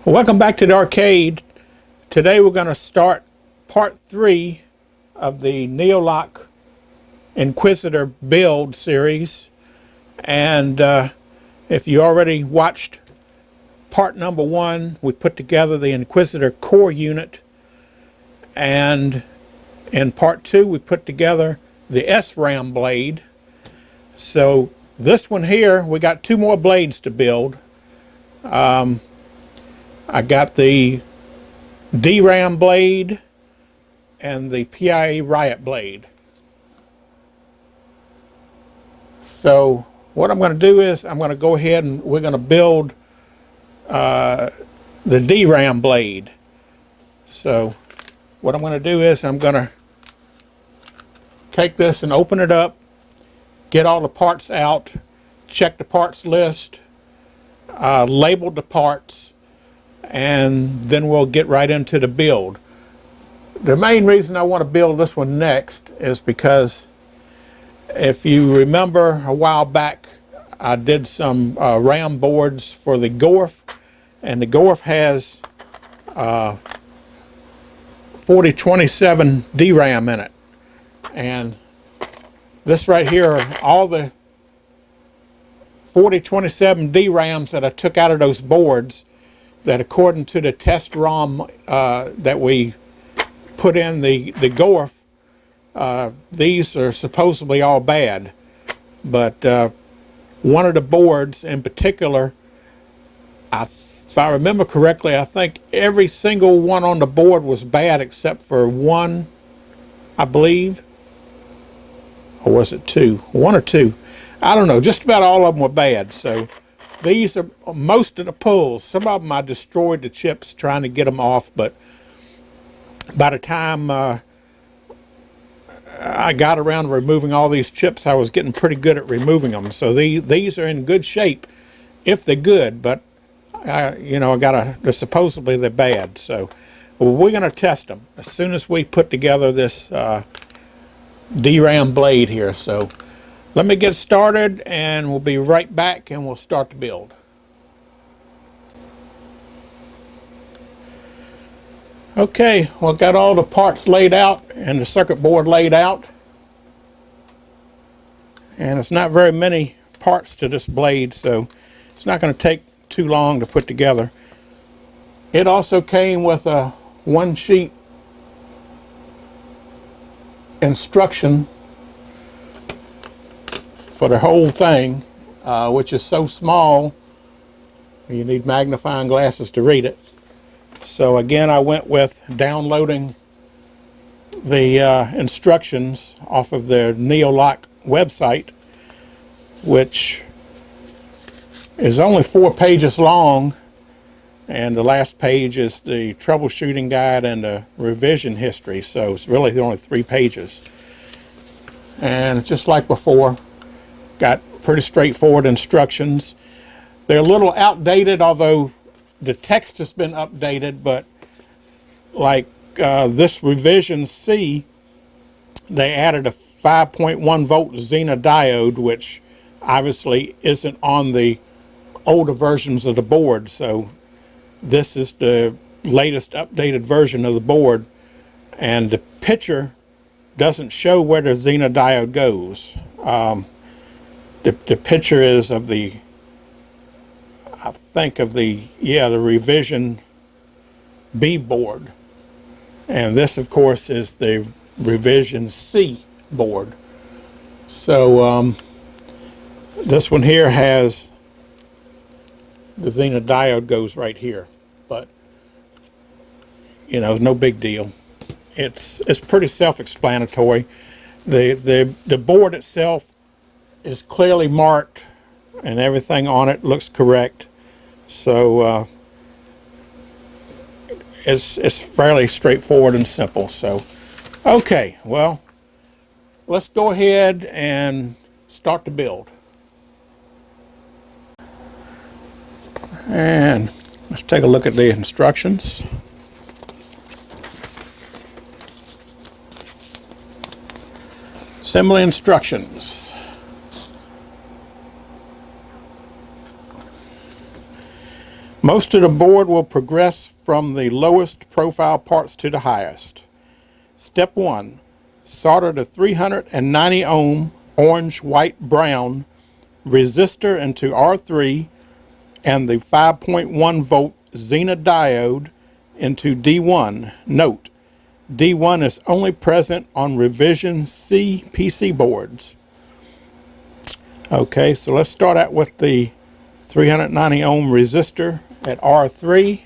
Welcome back to the arcade. Today we're going to start part 3 of the Neoloch Inquisitor build series. And if you already watched part number 1, we put together the Inquisitor core unit. And in part 2, we put together the SRAM Blade. So this one here, we got 2 more blades to build. I got the DRAM Blade and the PIA Riot Blade. So what I'm going to do is I'm going to go ahead and we're going to build the DRAM Blade. So what I'm going to do is I'm going to take this and open it up, get all the parts out, check the parts list, label the parts, and then we'll get right into the build. The main reason I want to build this one next is because if you remember a while back, I did some RAM boards for the GORF, and the GORF has 4027 DRAM in it. And this right here are all the 4027 DRAMs that I took out of those boards that, according to the test ROM that we put in the GORF, these are supposedly all bad. But one of the boards in particular, if I remember correctly, I think every single one on the board was bad except for one, I believe. Or was it 2? 1 or 2. I don't know. Just about all of them were bad. So these are most of the pulls. Some of them I destroyed the chips trying to get them off, but by the time I got around to removing all these chips, I was getting pretty good at removing them. So these are in good shape if they're good, but they're supposedly they're bad. So we're going to test them as soon as we put together this DRAM blade here. So let me get started and we'll be right back and we'll start the build. Okay, well, got all the parts laid out and the circuit board laid out. And it's not very many parts to this blade, so it's not going to take too long to put together. It also came with a 1-sheet instruction for the whole thing, which is so small you need magnifying glasses to read it. So again, I went with downloading the instructions off of the Neoloch website, which is only 4 pages long, and the last page is the troubleshooting guide and the revision history, so it's really only 3 pages. And just like before, got pretty straightforward instructions. They're a little outdated, although the text has been updated, but like this revision C, they added a 5.1 volt Zener diode, which obviously isn't on the older versions of the board. So this is the latest updated version of the board, and the picture doesn't show where the Zener diode goes. The picture is of the, I think of the revision B board. And this, of course, is the revision C board. So this one here has the Zener diode goes right here. But, no big deal. It's pretty self-explanatory. The board itself is clearly marked and everything on it looks correct. So it's fairly straightforward and simple. So okay, well, let's go ahead and start the build. And let's take a look at the instructions. Assembly instructions. Most of the board will progress from the lowest profile parts to the highest. Step 1. Solder the 390 ohm orange, white, brown resistor into R3 and the 5.1 volt Zener diode into D1. Note, D1 is only present on revision C PC boards. Okay, so let's start out with the 390 ohm resistor at R3.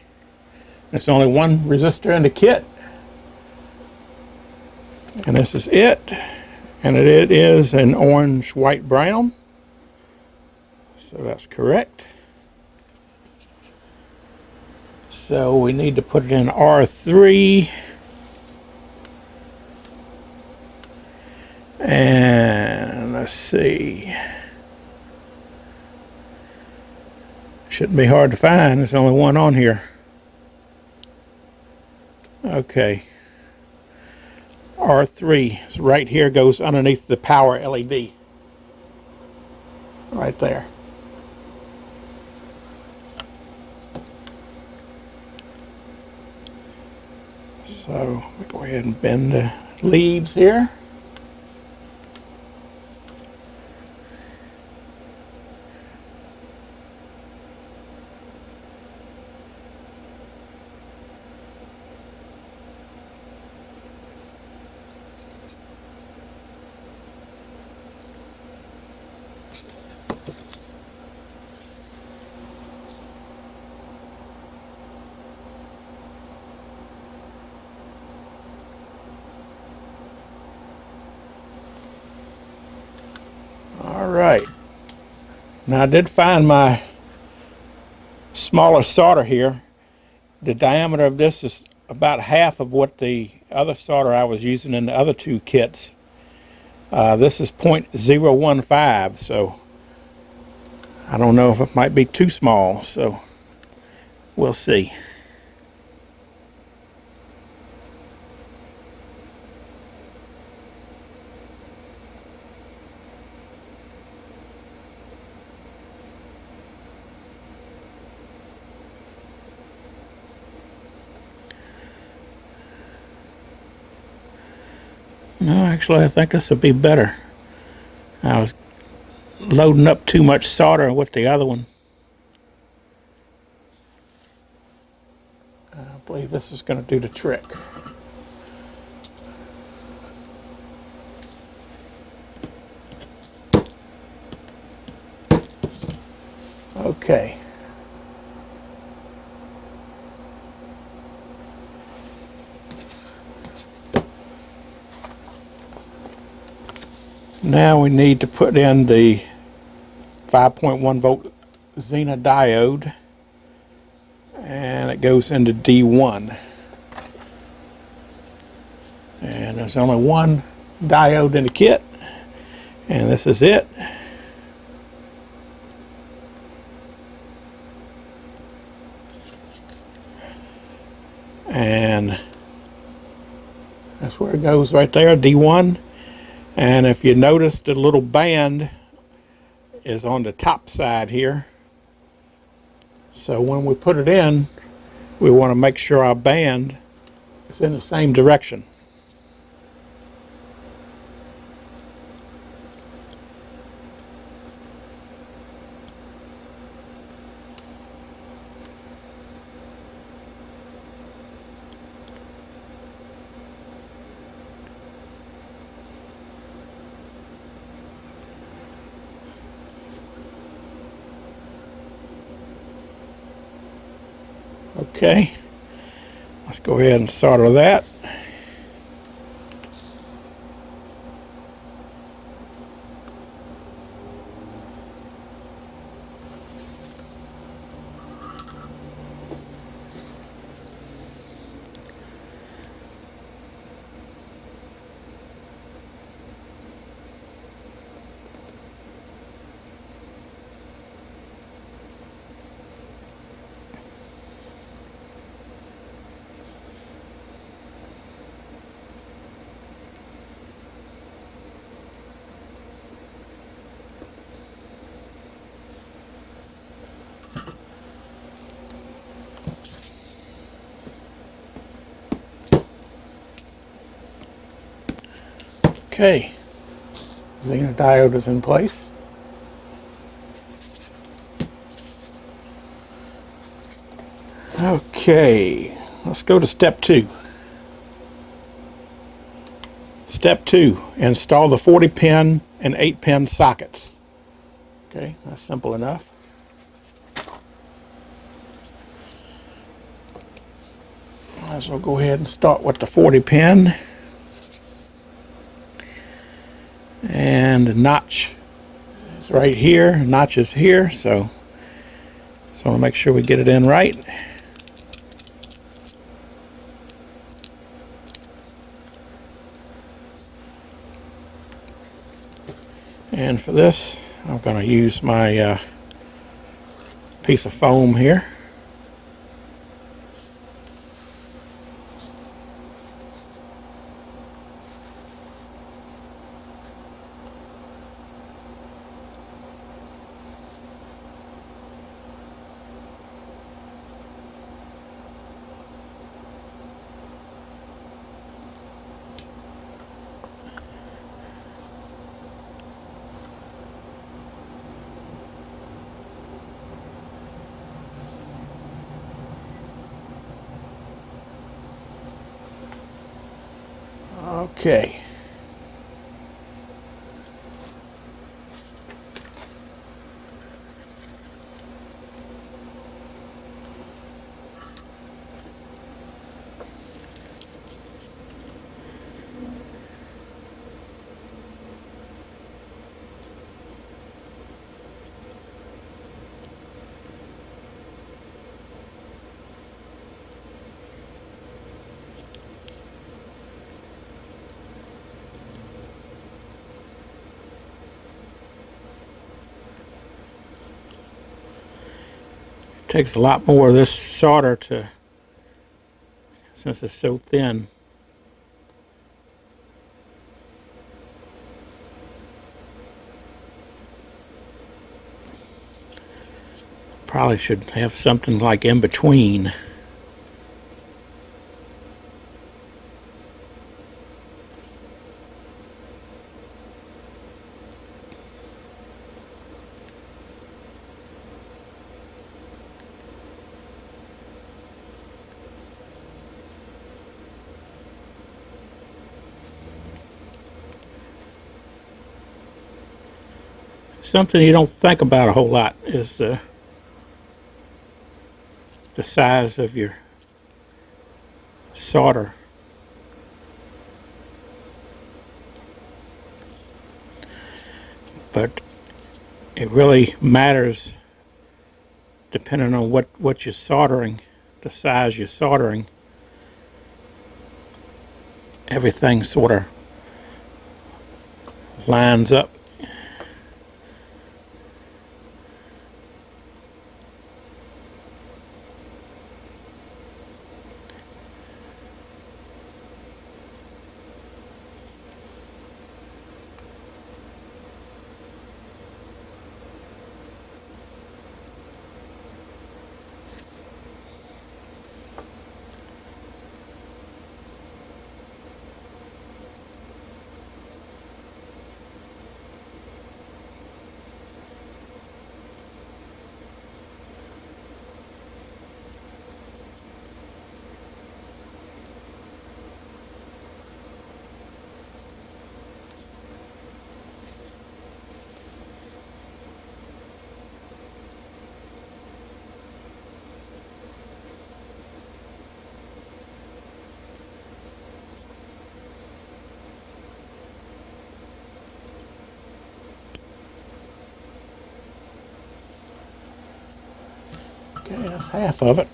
There's only one resistor in the kit. And this is it. And it is an orange, white, brown. So that's correct. So we need to put it in R3. And let's see. Shouldn't be hard to find. There's only one on here. Okay. R3 is right here, goes underneath the power LED. Right there. So we'll go ahead and bend the leads here. All right. Now I did find my smaller solder here. The diameter of this is about half of what the other solder I was using in the other two kits. This is 0.015, so I don't know if it might be too small, so we'll see. No, actually, I think this would be better. I was loading up too much solder with the other one. I believe this is going to do the trick. Okay. Now we need to put in the 5.1 volt Zener diode, and it goes into D1. And there's only one diode in the kit, and this is it. And that's where it goes right there, D1. And if you notice, the little band is on the top side here. So when we put it in, we want to make sure our band is in the same direction. Okay, let's go ahead and solder that. Okay, Zener diode is in place. Okay, let's go to step 2. Step 2, install the 40-pin and 8-pin sockets. Okay, that's simple enough. Might as well go ahead and start with the 40-pin. And the notch is right here, notch is here, so just want to make sure we get it in right. And for this, I'm going to use my piece of foam here. Okay. Takes a lot more of this solder to, since it's so thin. Probably should have something like in between. Something you don't think about a whole lot is the size of your solder. But it really matters depending on what you're soldering, the size you're soldering. Everything sort of lines up. Okay, that's half of it.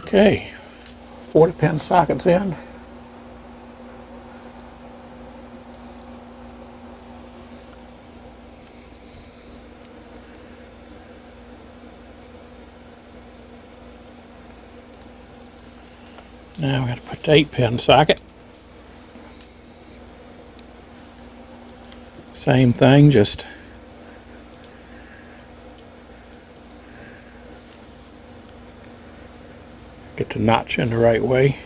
Okay, 40 pin sockets in. Now we're going to put the 8-pin socket. Same thing, just get the notch in the right way.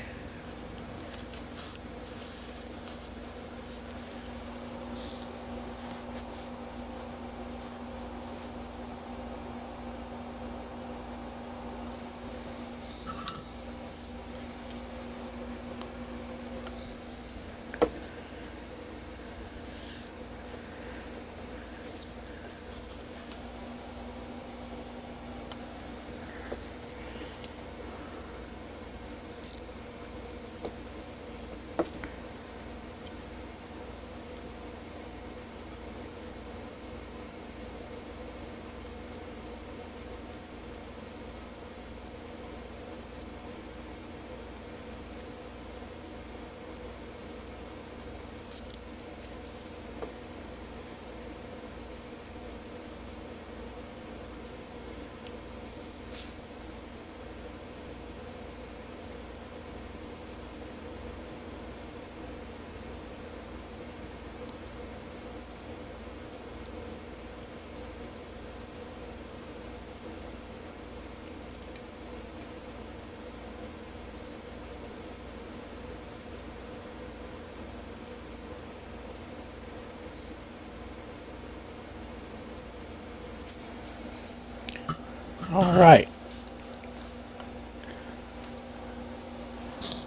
All right,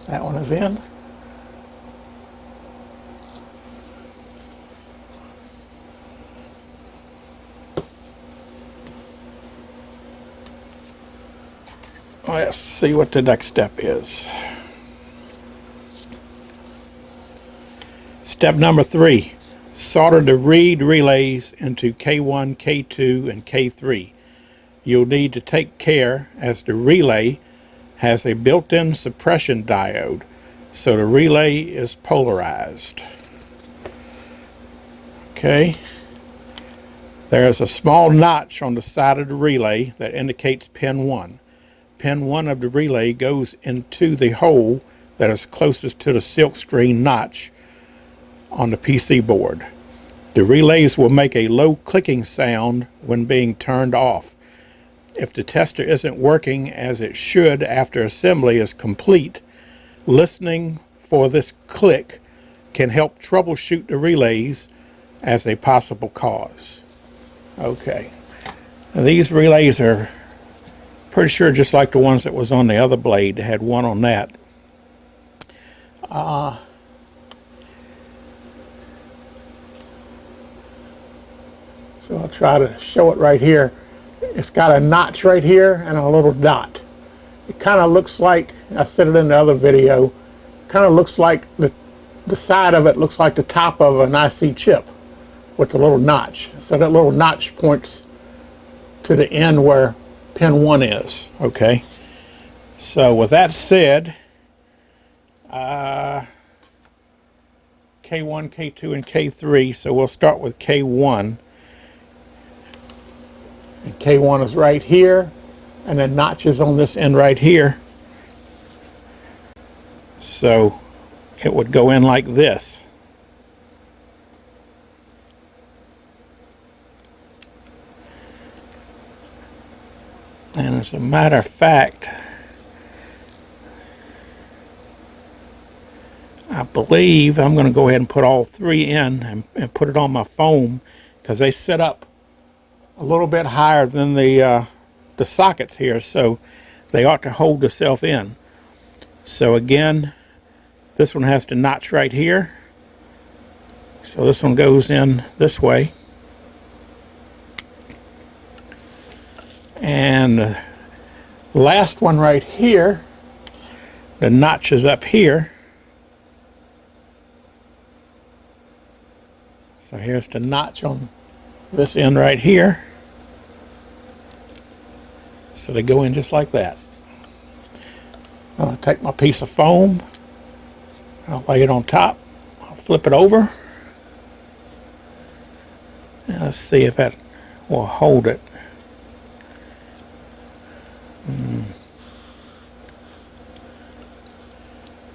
that one is in. Let's see what the next step is. Step number 3, solder the read relays into K1, K2, and K3. You'll need to take care as the relay has a built-in suppression diode, so the relay is polarized. Okay. There's a small notch on the side of the relay that indicates pin 1. Pin 1 of the relay goes into the hole that is closest to the silkscreen notch on the PC board. The relays will make a low clicking sound when being turned off. If the tester isn't working as it should after assembly is complete, listening for this click can help troubleshoot the relays as a possible cause. Okay, now these relays are pretty sure just like the ones that was on the other blade. They had one on that. So I'll try to show it right here. It's got a notch right here and a little dot. It kind of looks like, I said it in the other video, kind of looks like the side of it looks like the top of an IC chip with the little notch. So that little notch points to the end where pin 1 is. Okay. So with that said, K1, K2, and K3. So we'll start with K1. And K1 is right here, and then notches on this end right here. So it would go in like this. And as a matter of fact, I believe I'm going to go ahead and put all 3 in and put it on my foam, because they set up a little bit higher than the sockets here, so they ought to hold themselves in. So again, this one has the notch right here, so this one goes in this way, and the last one right here, the notch is up here. So here's the notch on this end right here. So they go in just like that. I'll take my piece of foam, I'll lay it on top, I'll flip it over. Now let's see if that will hold it.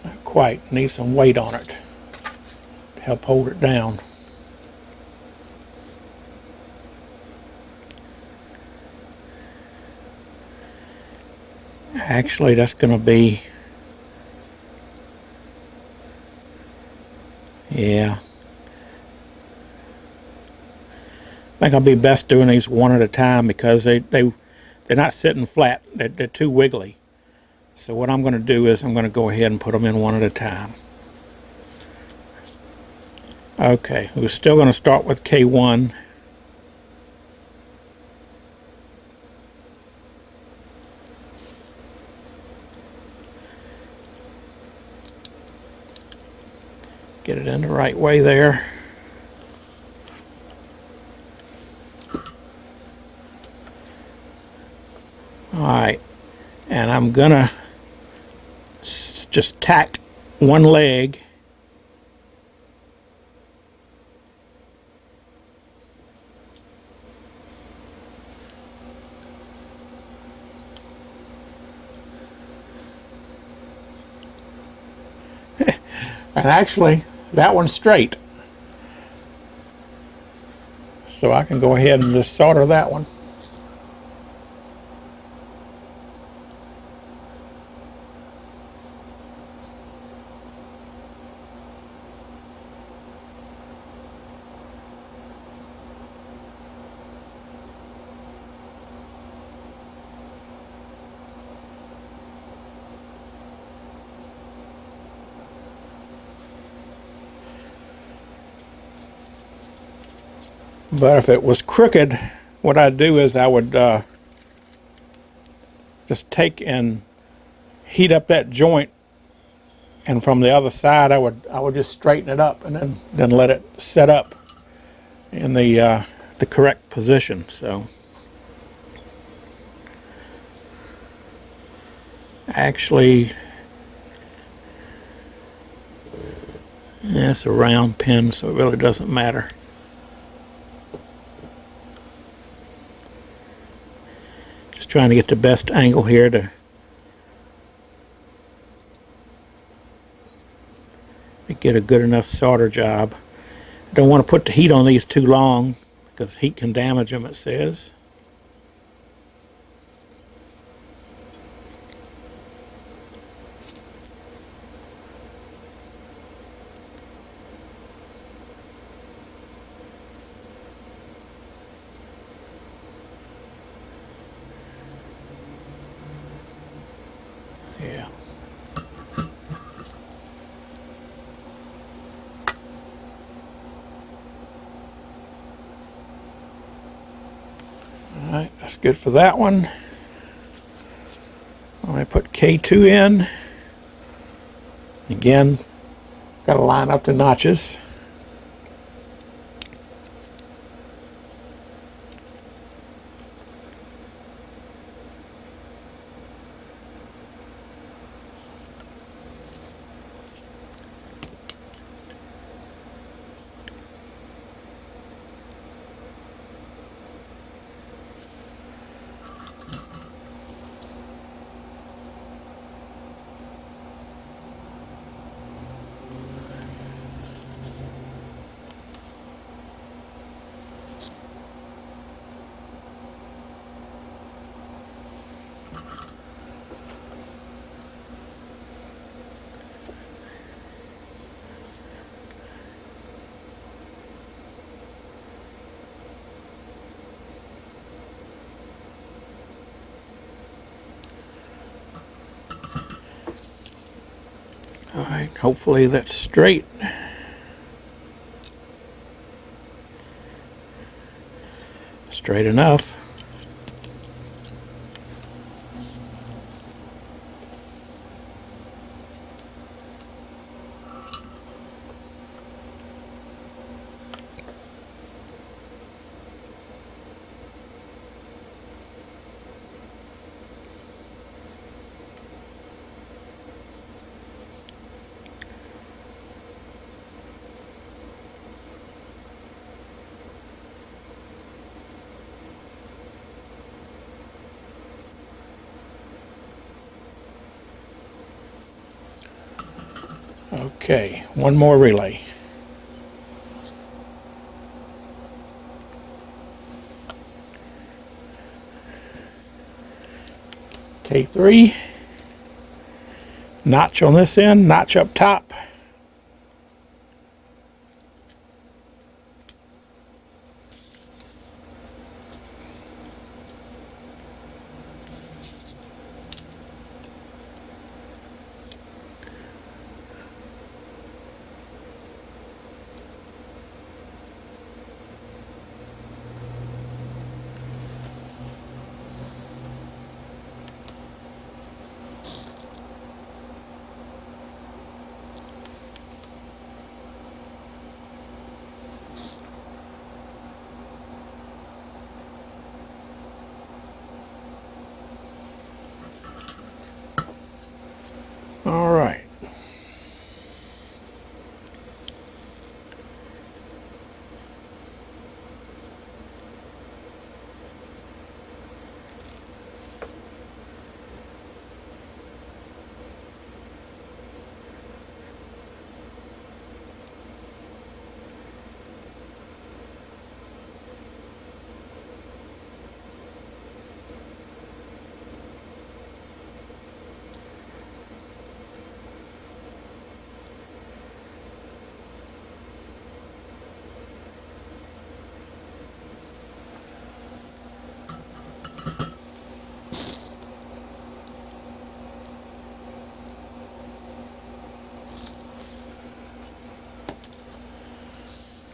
Not quite, need some weight on it to help hold it down. Actually, that's going to be, yeah. I think I'll be best doing these one at a time because they're not sitting flat. They're too wiggly. So what I'm going to do is I'm going to go ahead and put them in one at a time. Okay, we're still going to start with K1. Get it in the right way there. Alright, and I'm gonna just tack one leg and actually that one's straight, so I can go ahead and just solder that one. But if it was crooked, what I'd do is I would just take and heat up that joint, and from the other side I would just straighten it up and then let it set up in the correct position. So actually, yeah, it's a round pin, so it really doesn't matter. Just trying to get the best angle here to get a good enough solder job. Don't want to put the heat on these too long because heat can damage them, it says. Yeah. Alright, that's good for that one. I put K2 in. Again, got to line up the notches. Alright, hopefully that's straight. Straight enough. Okay, one more relay. K3, notch on this end, notch up top. All right.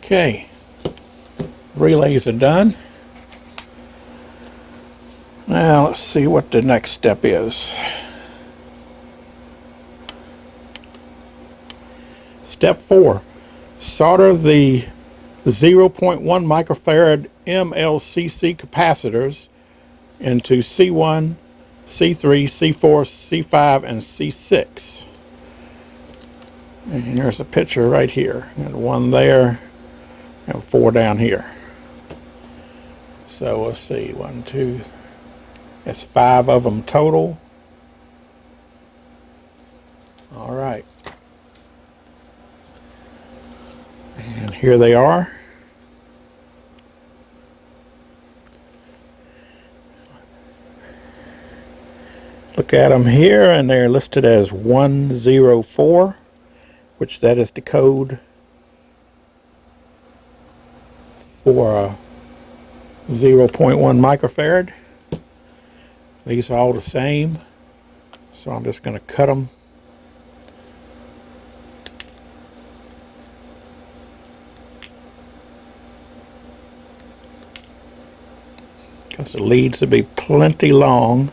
Okay, relays are done. Now let's see what the next step is. Step 4, solder the 0.1 microfarad MLCC capacitors into C1, C3, C4, C5, and C6. And here's a picture right here, and one there, and 4 down here. So let's see, 1, 2, that's 5 of them total. All right. And here they are. Look at them here, and they're listed as 104, which that is the code for a 0.1 microfarad. These are all the same, so I'm just going to cut them. Because the leads will be plenty long.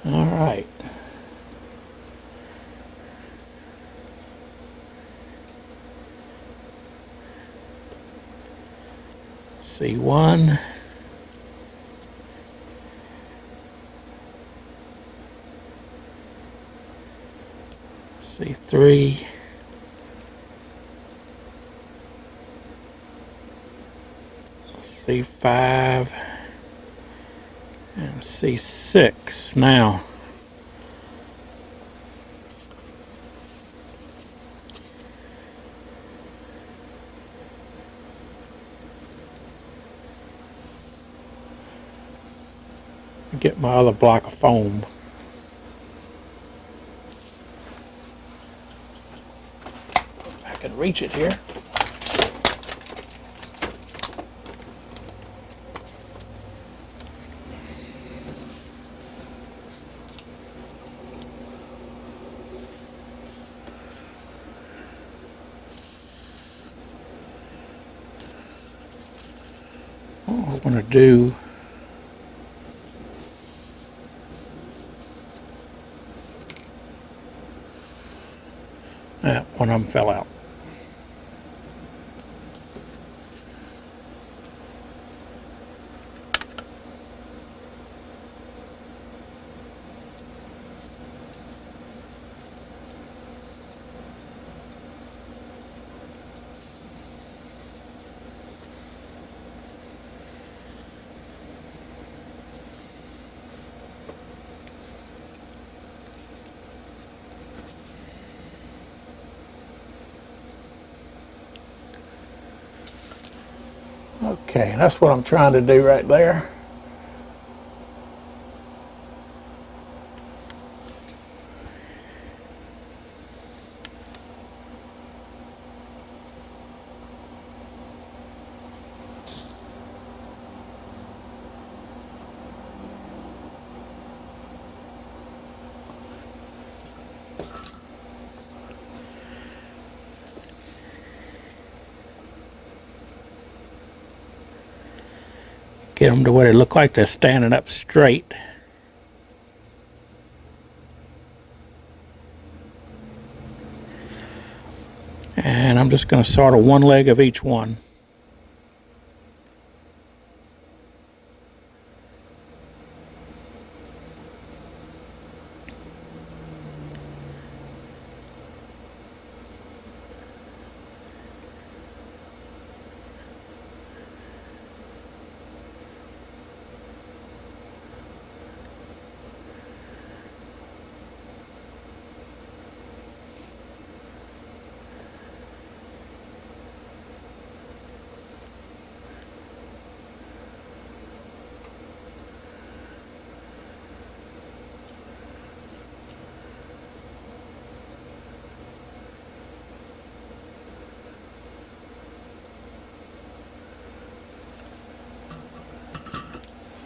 All right. C1. C3. C5. And C6. Now, get my other block of foam. I can reach it here. What we're going to do, one of them fell out. Okay, that's what I'm trying to do right there. Get them to where they look like they're standing up straight. And I'm just going to solder one leg of each one.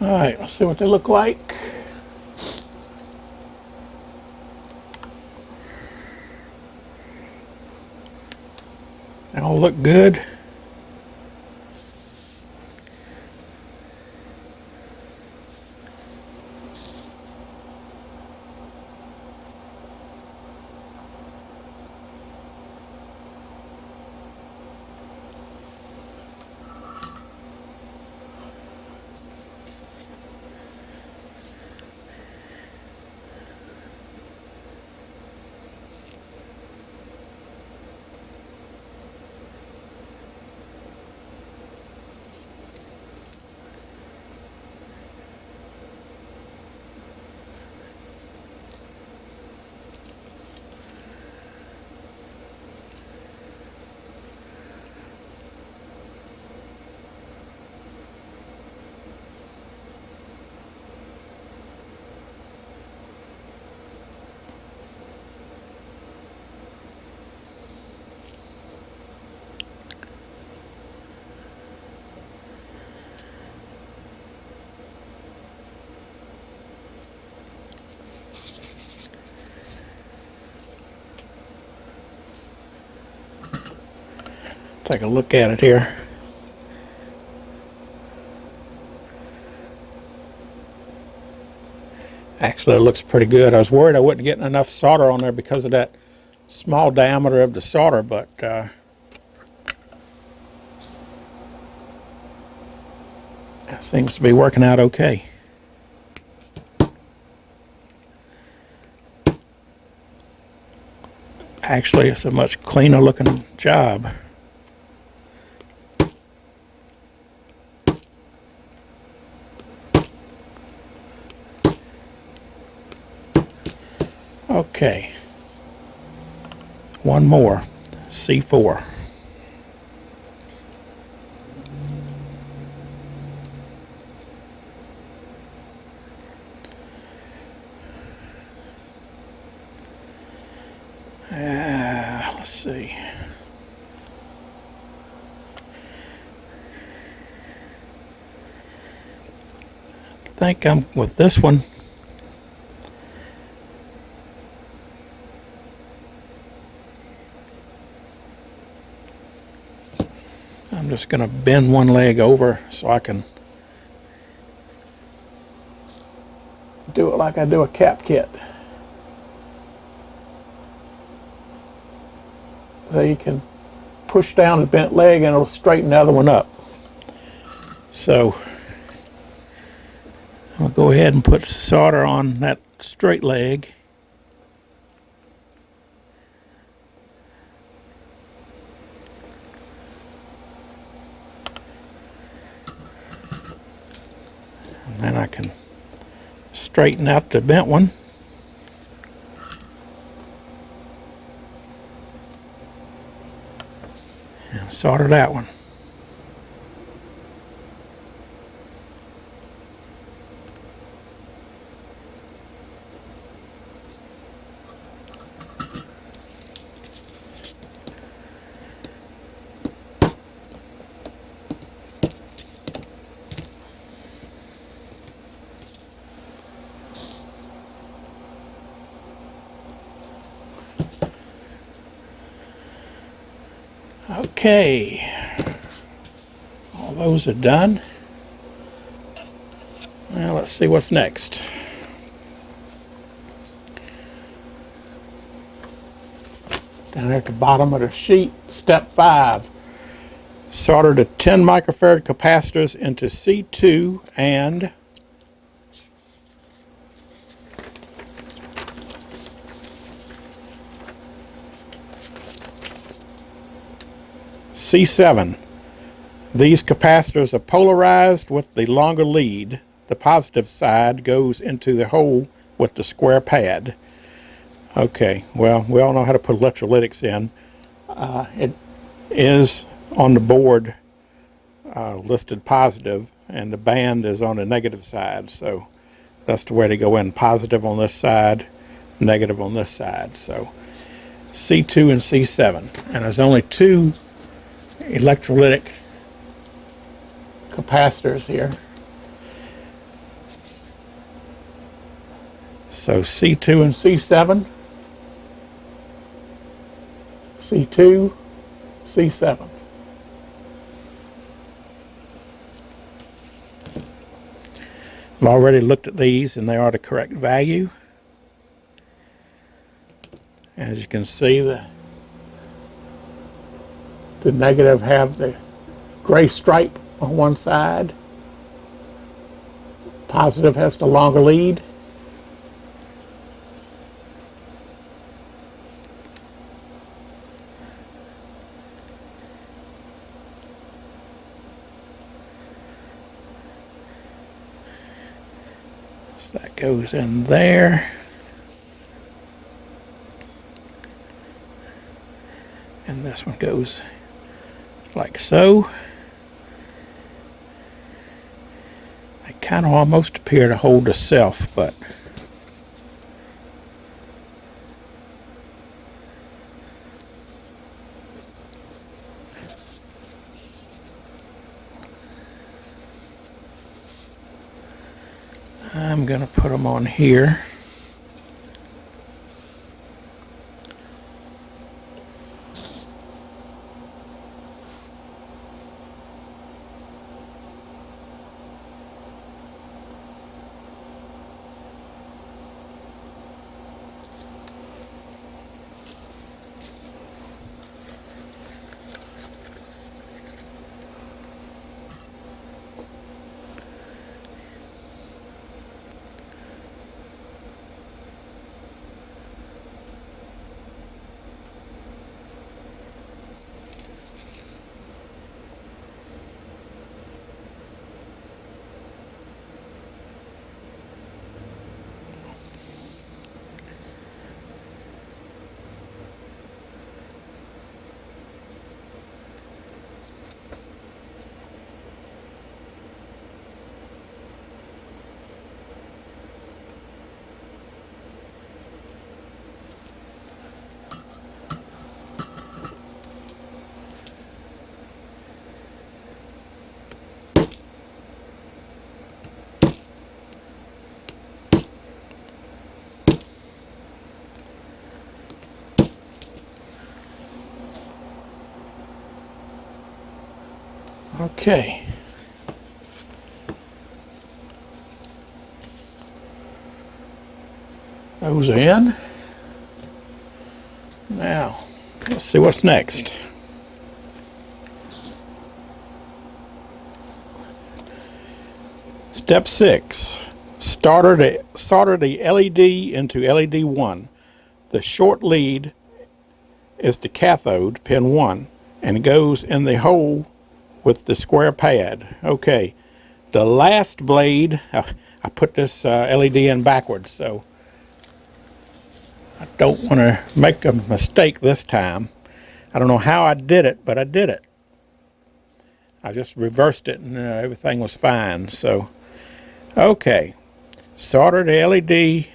All right, let's see what they look like. They all look good. Take a look at it here. Actually, it looks pretty good. I was worried I wasn't getting enough solder on there because of that small diameter of the solder, but that seems to be working out okay. Actually, it's a much cleaner looking job. Okay, one more, C4. Let's see. I think I'm with this one. I'm just going to bend one leg over so I can do it like I do a cap kit. So you can push down the bent leg and it'll straighten the other one up. So I'll go ahead and put solder on that straight leg. And then I can straighten out the bent one. And solder that one. Okay, all those are done. Well, let's see what's next. Down at the bottom of the sheet, step 5. Solder the 10 microfarad capacitors into C2 and C7. These capacitors are polarized with the longer lead. The positive side goes into the hole with the square pad. Okay, well, we all know how to put electrolytics in. It is on the board listed positive, and the band is on the negative side, so that's the way to go in. Positive on this side, negative on this side. So C2 and C7. And there's only 2 electrolytic capacitors here. So C2 and C7, C2, C7. I've already looked at these and they are the correct value. As you can see, the negative have the gray stripe on one side. Positive has the longer lead. So that goes in there. And this one goes like so. They kind of almost appear to hold the self, but I'm going to put them on here. okay. Those are in. Now, let's see what's next. Step 6. Solder the LED into LED 1. The short lead is the cathode, pin 1, and it goes in the hole with the square pad. Okay, the last blade, I put this LED in backwards, so I don't want to make a mistake this time. I don't know how I did it, but I did it. I just reversed it and everything was fine. So, okay, solder the LED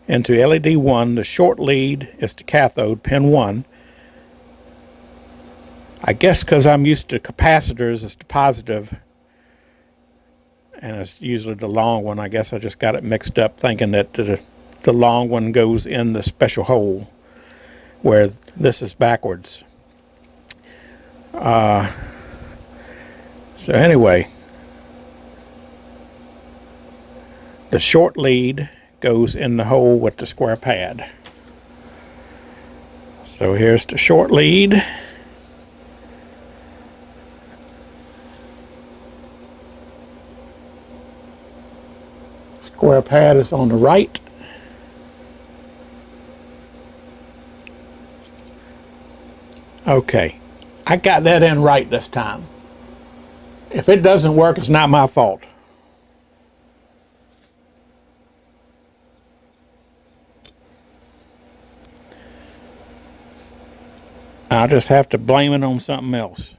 into LED 1. The short lead is the cathode, pin 1. I guess because I'm used to capacitors, it's the positive, and it's usually the long one. I guess I just got it mixed up thinking that the long one goes in the special hole, where this is backwards. So anyway, the short lead goes in the hole with the square pad. So here's the short lead. Square pad is on the right. Okay, I got that in right this time. If it doesn't work, it's not my fault. I'll just have to blame it on something else.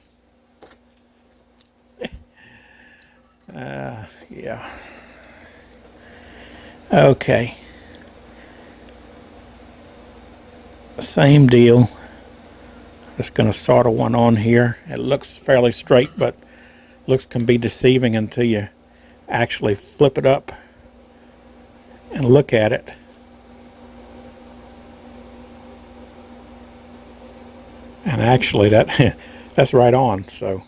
Yeah. Okay. Same deal. Just going to solder one on here. It looks fairly straight, but looks can be deceiving until you actually flip it up and look at it. And actually that's right on, so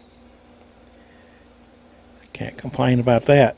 I can't complain about that.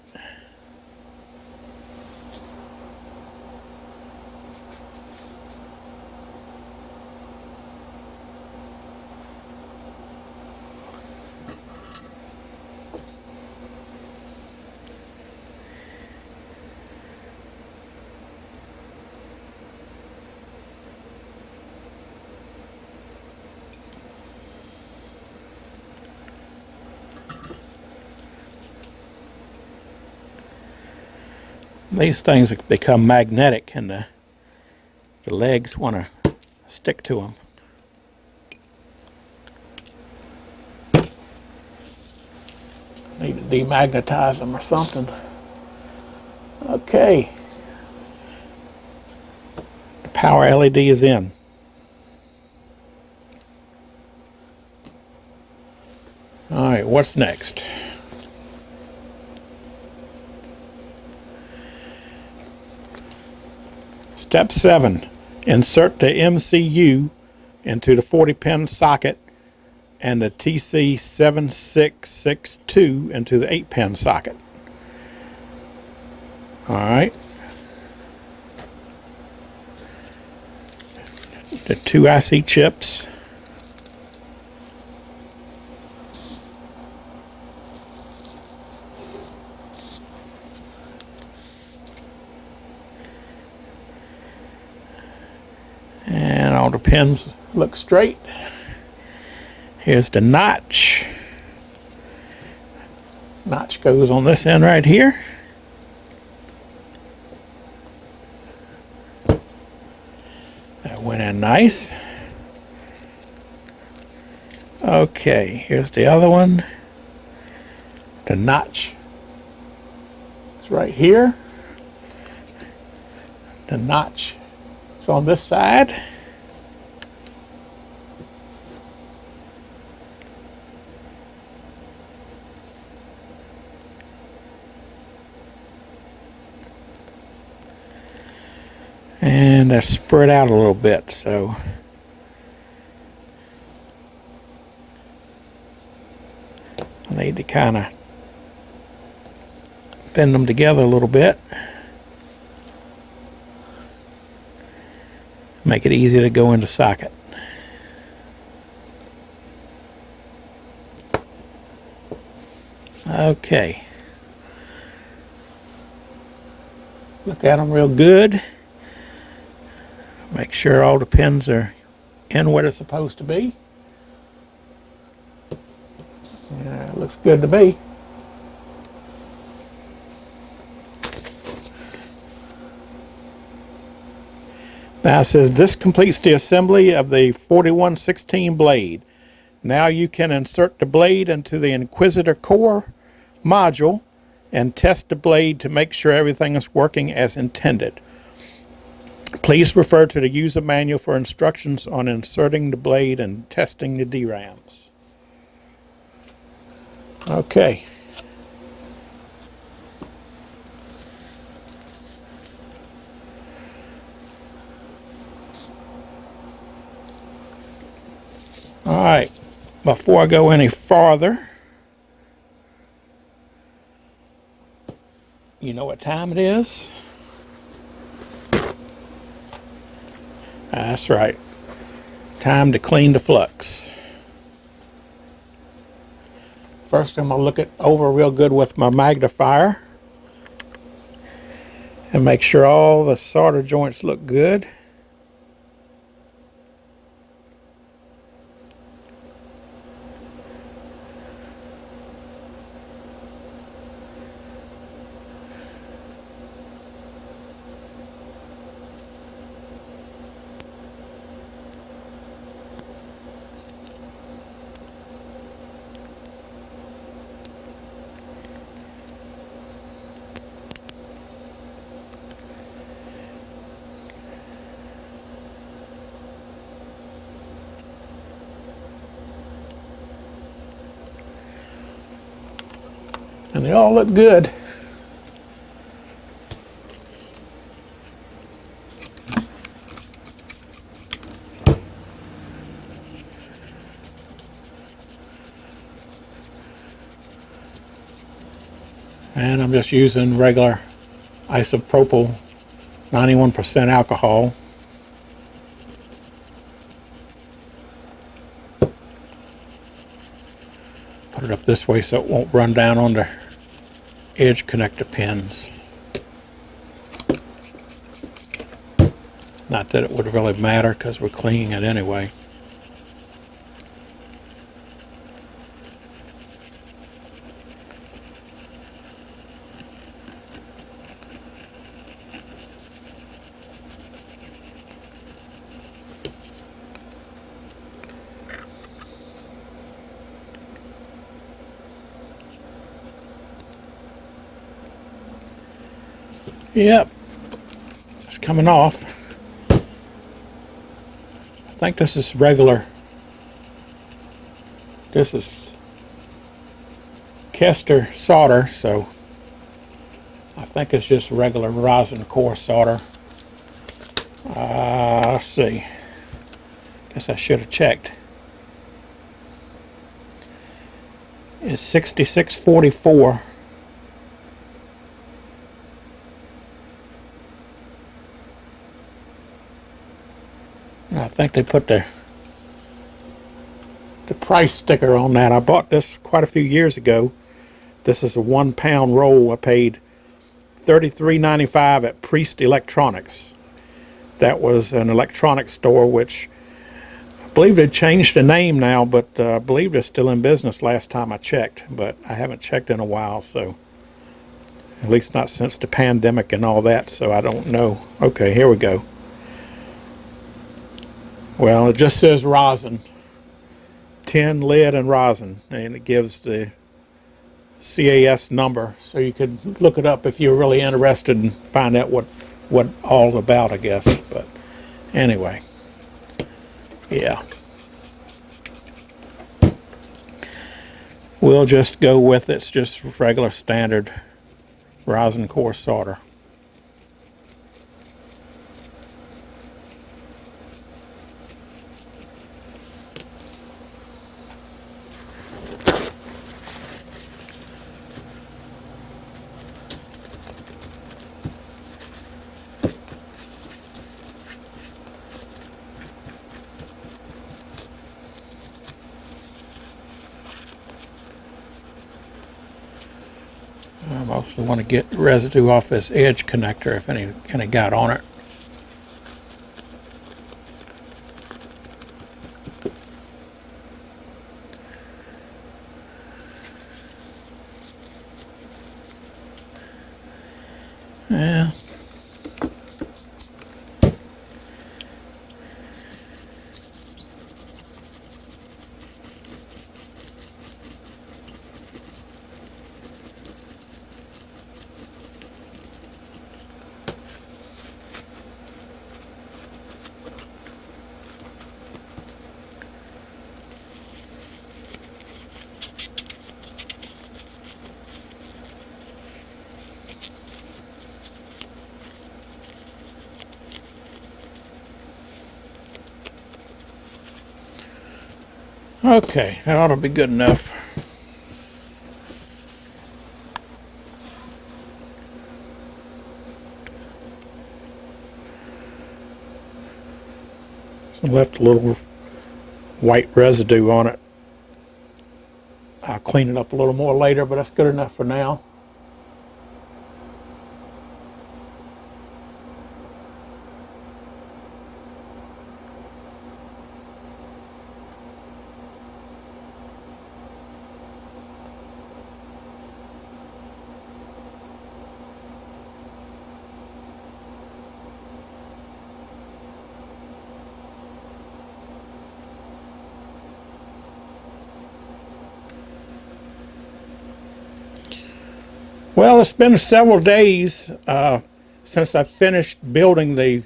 These things become magnetic and the legs want to stick to them. Need to demagnetize them or something. Okay. The power LED is in. All right, what's next? Step 7, insert the MCU into the 40-pin socket and the TC7662 into the 8-pin socket. All right. The 2 IC chips. And all the pins look straight. Here's the notch. Notch goes on this end right here. That went in nice. Okay, here's the other one. The notch is right here. The notch is on this side. And they're spread out a little bit, so I need to kind of bend them together a little bit. Make it easy to go into socket. Okay. Look at them real good. Make sure all the pins are in where they're supposed to be. Yeah, it looks good to me. Now it says this completes the assembly of the 4116 blade. Now you can insert the blade into the Inquisitor core module and test the blade to make sure everything is working as intended. Please refer to the user manual for instructions on inserting the blade and testing the DRAMs. Okay. All right. before I go any farther, you know what time it is? That's right. Time to clean the flux. First, I'm going to look it over real good with my magnifier and make sure all the solder joints look good. And they all look good. And I'm just using regular isopropyl 91% alcohol. Put it up this way so it won't run down on the edge connector pins. Not that it would really matter because we're cleaning it anyway. Yep, it's coming off. I think this is regular. This is Tester solder, so I think it's just regular rosin core solder. Let's see. Guess I should have checked. It's 6644. I think they put the price sticker on that. I bought this quite a few years ago. This is a 1 pound roll. I paid $33.95 at Priest Electronics. That was an electronics store, which I believe they changed the name now, but I believe they're still in business last time I checked, but I haven't checked in a while, so at least not since the pandemic and all that, so I don't know. Okay, here we go. Well, it just says rosin, tin, lead, and rosin, and it gives the CAS number, so you could look it up if you're really interested and find out what all about, I guess. But anyway, yeah, we'll just go with it. It's just regular standard rosin core solder. I mostly want to get residue off this edge connector if any got on it. Yeah. Okay, that ought to be good enough. So left a little white residue on it. I'll clean it up a little more later, but that's good enough for now. Well, it's been several days since I finished building the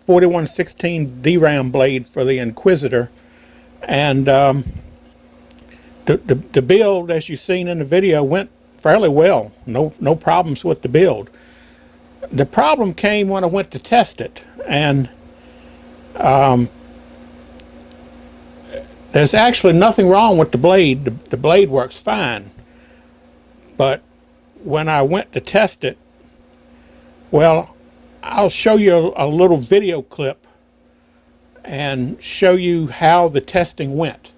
4116 DRAM blade for the Inquisitor, and the build, as you've seen in the video, went fairly well. No problems with the build. The problem came when I went to test it, and there's actually nothing wrong with the blade. The blade works fine, but when I went to test it, well, I'll show you a little video clip and show you how the testing went.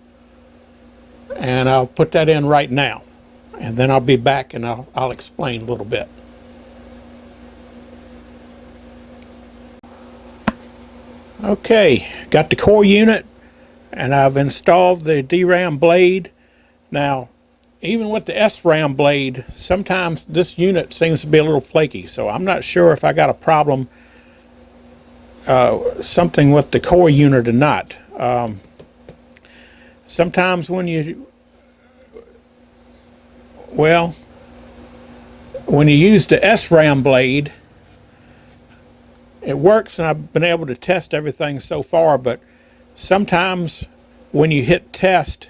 And I'll put that in right now. And then I'll be back and I'll explain a little bit. Okay, got the core unit and I've installed the DRAM blade. Now, even with the SRAM blade, sometimes this unit seems to be a little flaky, so I'm not sure if I got a problem, something with the core unit or not. Sometimes when you use the SRAM blade, it works, and I've been able to test everything so far, but sometimes when you hit test,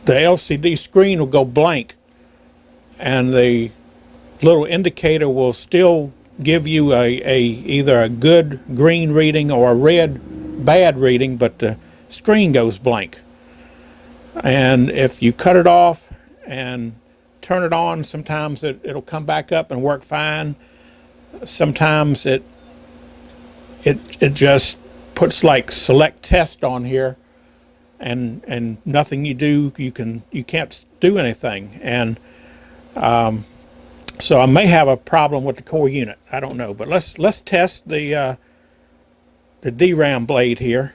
the LCD screen will go blank, and the little indicator will still give you either a good green reading or a red bad reading, but the screen goes blank. And if you cut it off and turn it on, sometimes it'll come back up and work fine. Sometimes it just puts like select test on here, and nothing you do, you can't do anything. And so I may have a problem with the core unit. I don't know, but let's test the DRAM blade here.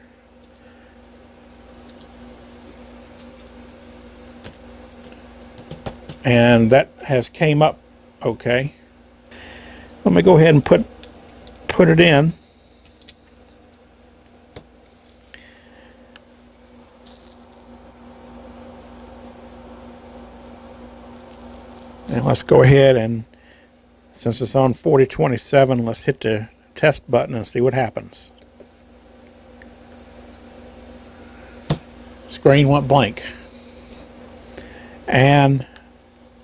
And that has came up okay. Let me go ahead and put it in. And let's go ahead and, since it's on 4027, let's hit the test button and see what happens. Screen went blank. And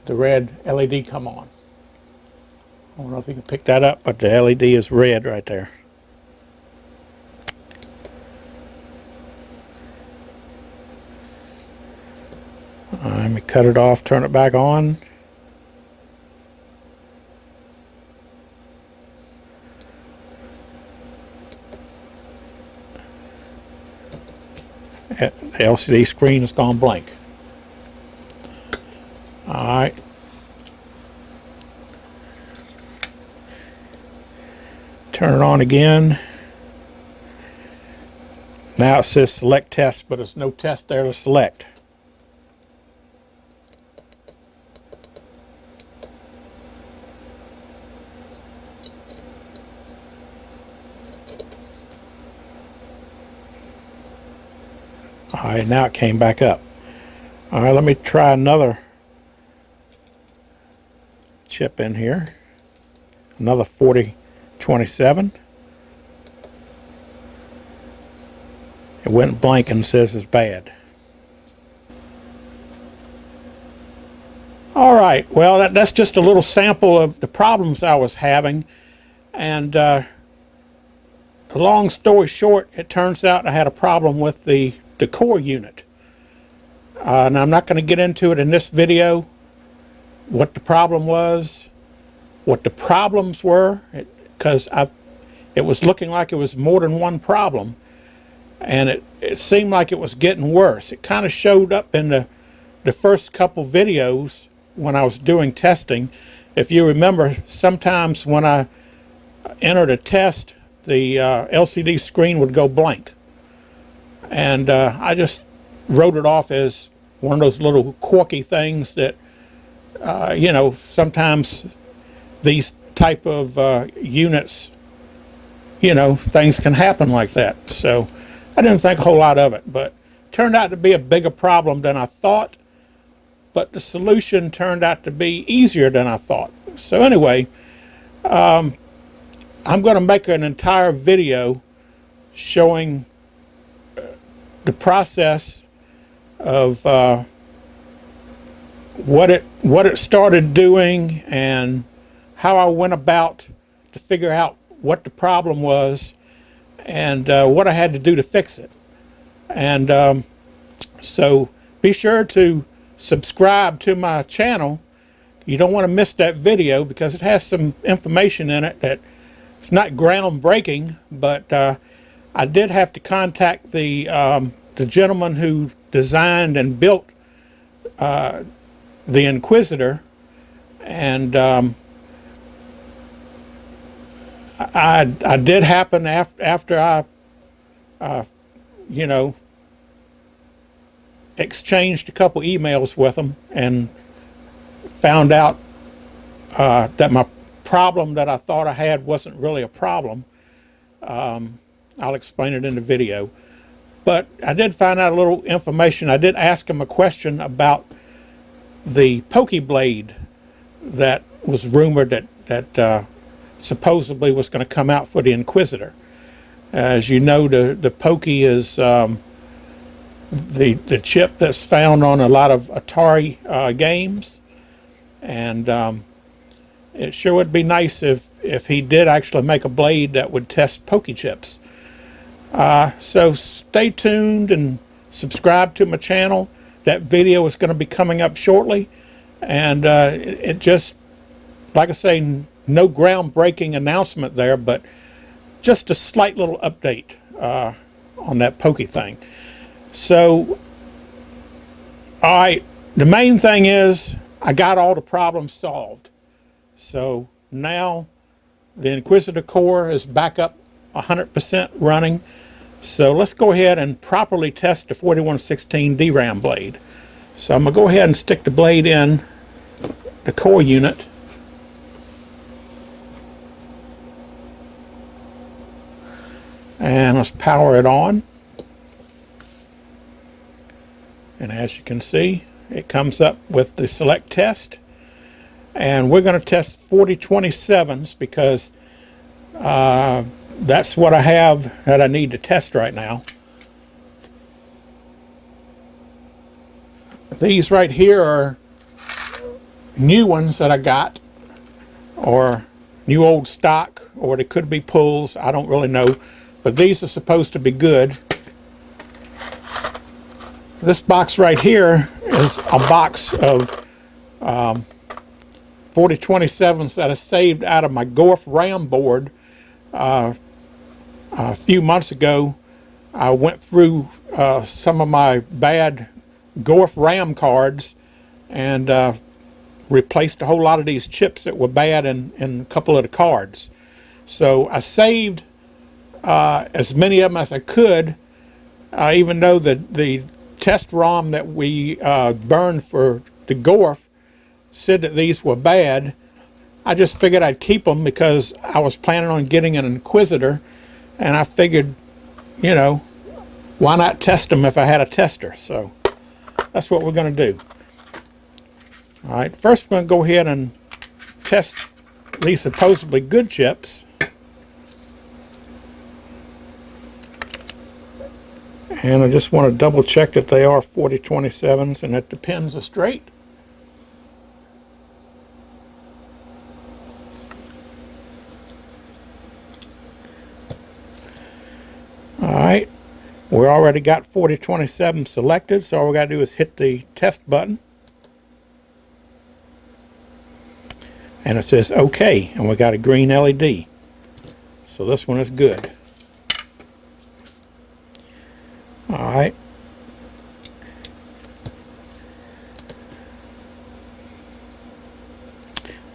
the red LED come on. I don't know if you can pick that up, but the LED is red right there. Let me cut it off, turn it back on. The LCD screen has gone blank. Alright. Turn it on again. Now it says select test, but there's no test there to select. Alright, now it came back up. Alright, let me try another chip in here. Another 4027. It went blank and says it's bad. Alright, well that's just a little sample of the problems I was having. And long story short, it turns out I had a problem with the the core unit. Now I'm not going to get into it in this video, what the problem was, what the problems were, because it was looking like it was more than one problem, and it seemed like it was getting worse. It kind of showed up in the first couple videos when I was doing testing. If you remember, sometimes when I entered a test, the LCD screen would go blank, and I just wrote it off as one of those little quirky things that you know, sometimes these type of units, you know, things can happen like that. So I didn't think a whole lot of it, but it turned out to be a bigger problem than I thought, but the solution turned out to be easier than I thought. So anyway, I'm going to make an entire video showing the process of what it started doing and how I went about to figure out what the problem was and what I had to do to fix it. And so be sure to subscribe to my channel. You don't want to miss that video because it has some information in it that it's not groundbreaking, but I did have to contact the gentleman who designed and built the Inquisitor, and I did happen after I you know, exchanged a couple emails with him and found out that my problem that I thought I had wasn't really a problem. I'll explain it in the video. But I did find out a little information. I did ask him a question about the pokey blade that was rumored that supposedly was going to come out for the Inquisitor. As you know, the pokey is the chip that's found on a lot of Atari games, and it sure would be nice if he did actually make a blade that would test pokey chips. So stay tuned and subscribe to my channel. That video is going to be coming up shortly, and it just, like I say, no groundbreaking announcement there, but just a slight little update on that pokey thing. So, all right, the main thing is I got all the problems solved. So now the Inquisitor core is back up 100% running. So let's go ahead and properly test the 4116 DRAM blade. So I'm going to go ahead and stick the blade in the core unit. And let's power it on. And as you can see, it comes up with the select test. And we're going to test 4027s because that's what I have that I need to test right now. These right here are new ones that I got, or new old stock, or they could be pulls, I don't really know, but these are supposed to be good. This box right here is a box of 4027s that I saved out of my Gorf RAM board. A few months ago, I went through some of my bad Gorf RAM cards and replaced a whole lot of these chips that were bad in a couple of the cards. So I saved as many of them as I could, even though the test ROM that we burned for the Gorf said that these were bad. I just figured I'd keep them because I was planning on getting an Inquisitor, and I figured, you know, why not test them if I had a tester? So that's what we're going to do. All right, first we're going to go ahead and test these supposedly good chips. And I just want to double check that they are 4027s and that the pins are straight. All right, We already got 4027 selected, so all we got to do is hit the test button. And it says OK, and we got a green LED. So this one is good. All right.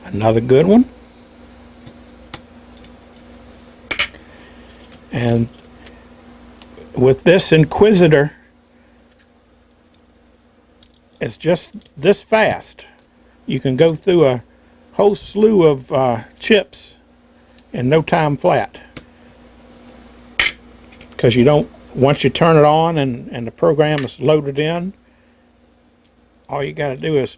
Another good one. And with this Inquisitor, it's just this fast. You can go through a whole slew of chips in no time flat. Because you don't, once you turn it on and the program is loaded in, all you got to do is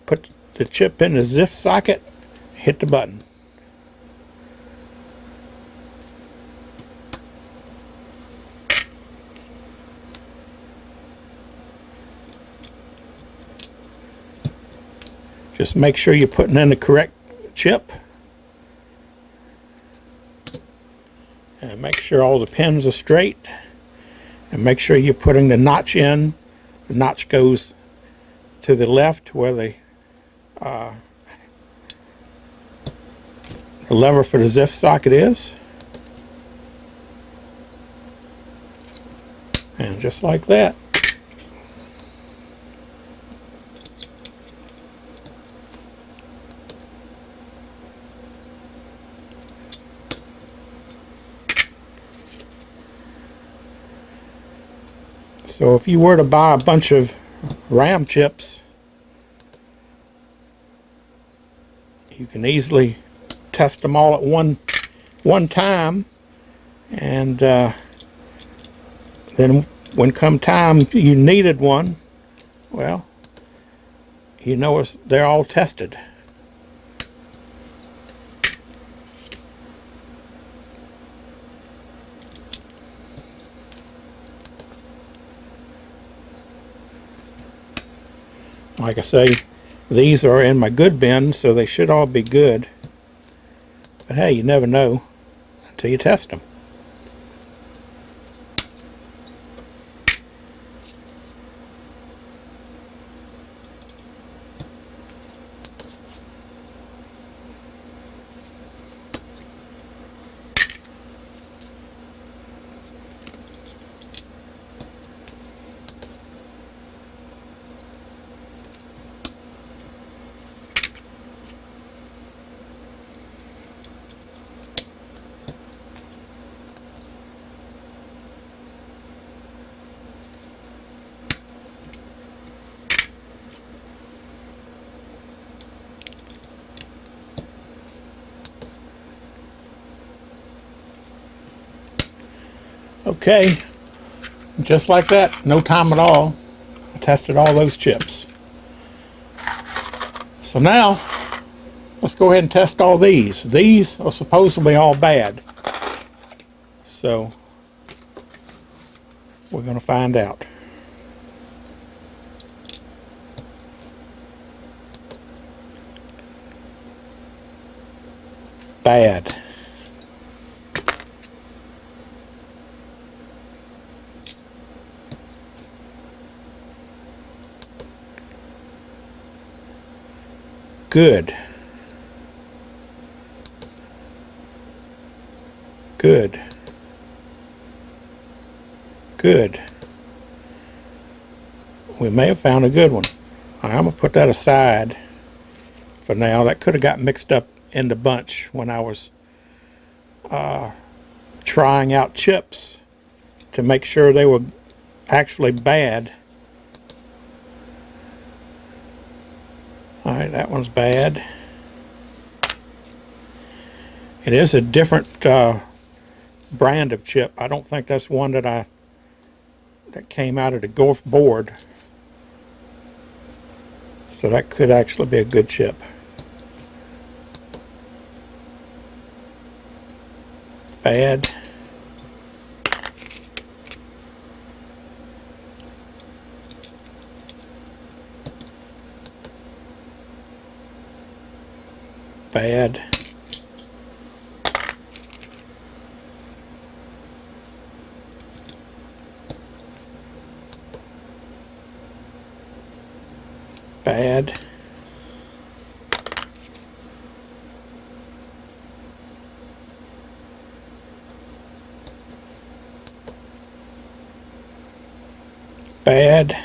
put the chip in the ZIF socket, hit the button. Just make sure you're putting in the correct chip. And make sure all the pins are straight. And make sure you're putting the notch in. The notch goes to the left where the lever for the ZIF socket is. And just like that. So if you were to buy a bunch of RAM chips, you can easily test them all at one time, and then when come time you needed one, well, you know they're all tested. Like I say, these are in my good bin, so they should all be good. But hey, you never know until you test them. Okay, just like that, no time at all, I tested all those chips. So now, let's go ahead and test all these. These are supposedly all bad. So, we're going to find out. Bad. Good. Good. Good. We may have found a good one. I'm going to put that aside for now. That could have got mixed up in the bunch when I was trying out chips to make sure they were actually bad. Alright, that one's bad. It is a different brand of chip. I don't think that's one that came out of the Golf board. So that could actually be a good chip. Bad. Bad. Bad. Bad.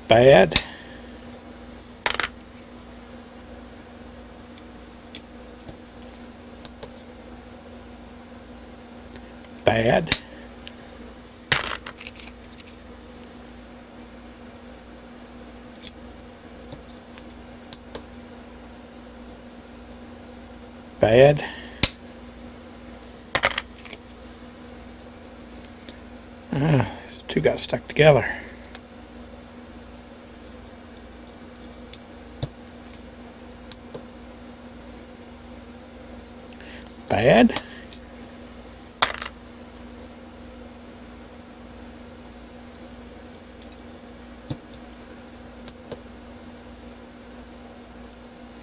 Bad. Bad. Bad. These two got stuck together. Bad.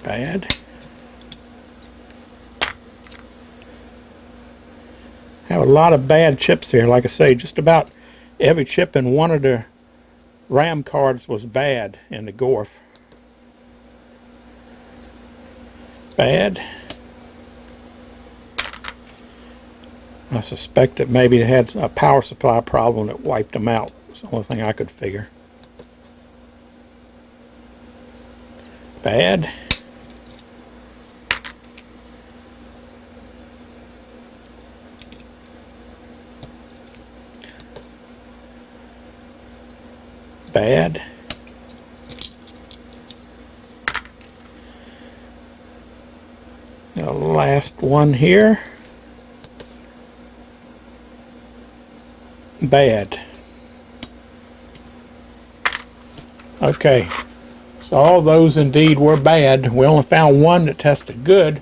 Bad. Have a lot of bad chips here. Like I say, just about every chip in one of the RAM cards was bad in the Gorf. Bad. I suspect that maybe it had a power supply problem that wiped them out. That's the only thing I could figure. Bad. Bad. The last one here. Bad. Okay, so all those indeed were bad. We only found one that tested good,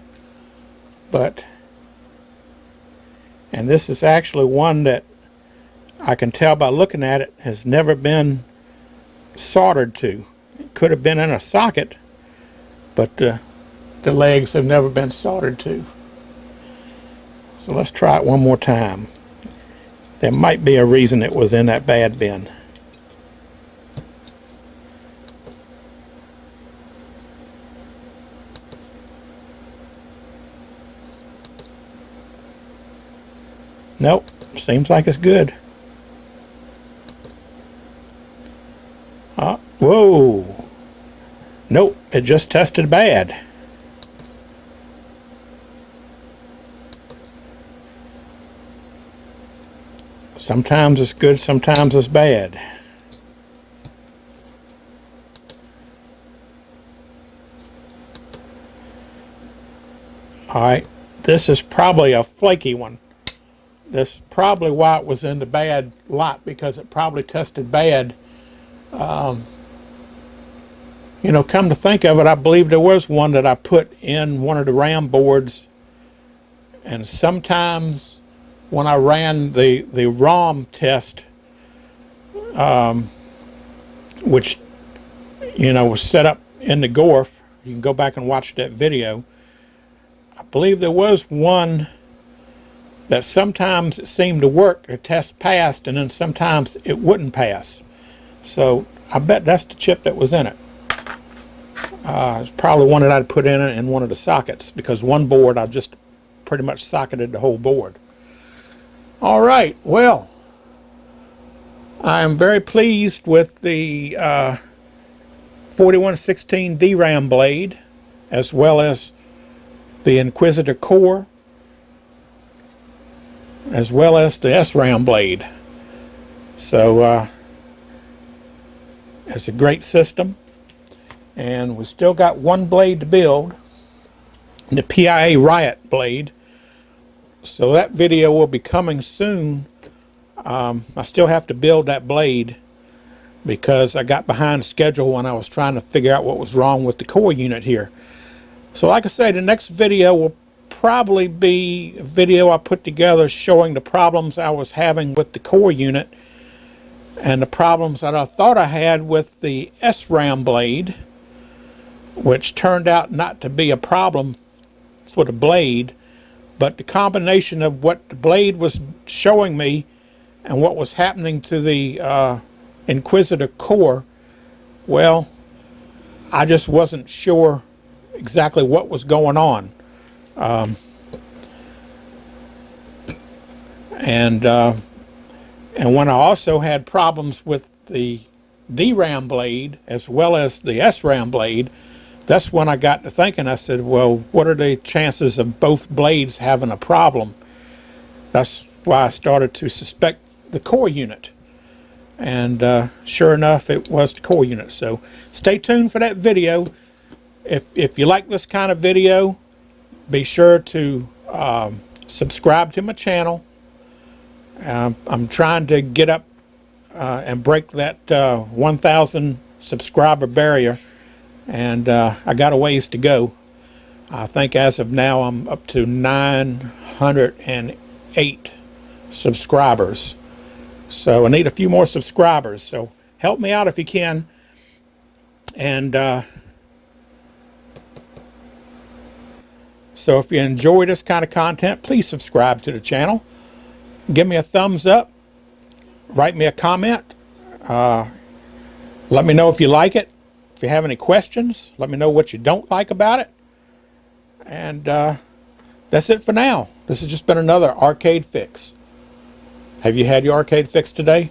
and this is actually one that I can tell by looking at it has never been soldered to. It could have been in a socket, but the legs have never been soldered to. So let's try it one more time. There might be a reason it was in that bad bin. Nope, seems like it's good. Whoa. Nope, it just tested bad. Sometimes it's good, sometimes it's bad. Alright, this is probably a flaky one. That's probably why it was in the bad lot, because it probably tested bad. You know, come to think of it, I believe there was one that I put in one of the RAM boards, and sometimes when I ran the ROM test, which, you know, was set up in the Gorf, you can go back and watch that video, I believe there was one that sometimes it seemed to work, the test passed, and then sometimes it wouldn't pass. So I bet that's the chip that was in it. It's probably one that I'd put in one of the sockets, because one board I just pretty much socketed the whole board. All right, well, I'm very pleased with the 4116 DRAM Blade, as well as the Inquisitor Core, as well as the SRAM Blade. So it's a great system, and we still got one blade to build, the PIA Riot blade. So that video will be coming soon. I still have to build that blade because I got behind schedule when I was trying to figure out what was wrong with the core unit here. So like I say, the next video will probably be a video I put together showing the problems I was having with the core unit and the problems that I thought I had with the SRAM blade. which turned out not to be a problem for the blade, but the combination of what the blade was showing me and what was happening to the Inquisitor core, well, I just wasn't sure exactly what was going on. And when I also had problems with the DRAM blade as well as the SRAM blade, that's when I got to thinking. I said, well, what are the chances of both blades having a problem? That's why I started to suspect the core unit. And sure enough, it was the core unit. So stay tuned for that video. If you like this kind of video, be sure to subscribe to my channel. I'm trying to get up and break that 1,000 subscriber barrier, and I got a ways to go. I think as of now I'm up to 908 subscribers. So I need a few more subscribers, so help me out if you can. And so if you enjoy this kind of content, please subscribe to the channel. Give me a thumbs up. Write me a comment. Let me know if you like it. If you have any questions, let me know what you don't like about it. And that's it for now. This has just been another arcade fix. Have you had your arcade fix today?